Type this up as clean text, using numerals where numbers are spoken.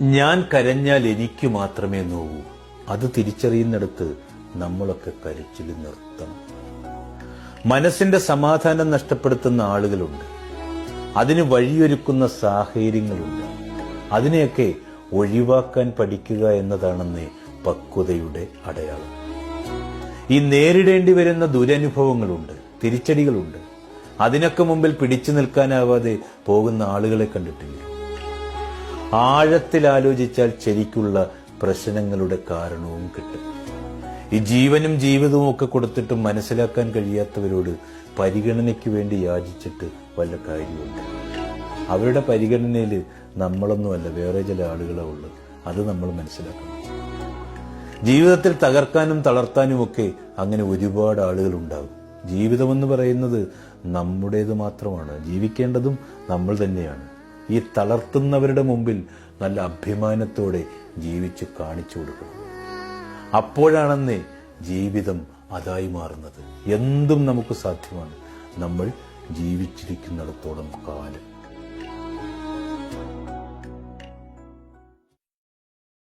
ഞാൻ കരഞ്ഞാൽ എനിക്ക് മാത്രമേ നോവൂ. അത് തിരിച്ചറിയുന്നിടത്ത് നമ്മളൊക്കെ കരച്ചിൽ നിർത്തണം. മനസ്സിന്റെ സമാധാനം നഷ്ടപ്പെടുത്തുന്ന ആളുകളുണ്ട്. അതിന് വഴിയൊരുക്കുന്ന സാഹചര്യങ്ങളുണ്ട്. അതിനെയൊക്കെ ഒഴിവാക്കാൻ പഠിക്കുക എന്നതാണെന്ന് പക്വതയുടെ അടയാളം. ഈ നേരിടേണ്ടി വരുന്ന ദുരനുഭവങ്ങളുണ്ട്, തിരിച്ചടികളുണ്ട്. അതിനൊക്കെ മുമ്പിൽ പിടിച്ചു നിൽക്കാനാവാതെ പോകുന്ന ആളുകളെ കണ്ടിട്ടില്ല. ആഴത്തിൽ ആലോചിച്ചാൽ ശരിക്കുള്ള പ്രശ്നങ്ങളുടെ കാരണവും കിട്ടും. ഈ ജീവനും ജീവിതവും ഒക്കെ കൊടുത്തിട്ടും മനസ്സിലാക്കാൻ കഴിയാത്തവരോട് പരിഗണനയ്ക്ക് വേണ്ടി യാചിച്ചിട്ട് വല്ല കാര്യമുണ്ട്. അവരുടെ പരിഗണനയിൽ നമ്മളൊന്നുമല്ല, വേറെ ചില ആളുകളെ ഉള്ളു. അത് നമ്മൾ മനസ്സിലാക്കണം. ജീവിതത്തിൽ തകർക്കാനും തളർത്താനും ഒക്കെ അങ്ങനെ ഒരുപാട് ആളുകൾ ഉണ്ടാകും. ജീവിതമെന്ന് പറയുന്നത് നമ്മുടേത് മാത്രമാണ്. ജീവിക്കേണ്ടതും നമ്മൾ തന്നെയാണ്. ഈ തളർത്തുന്നവരുടെ മുമ്പിൽ നല്ല അഭിമാനത്തോടെ ജീവിച്ച് കാണിച്ചു കൊടുക്കണം. അപ്പോഴാണെന്നേ ജീവിതം അതായി മാറുന്നത്. എന്തും നമുക്ക് സാധ്യമാണ്, നമ്മൾ ജീവിച്ചിരിക്കുന്നിടത്തോളം കാലം.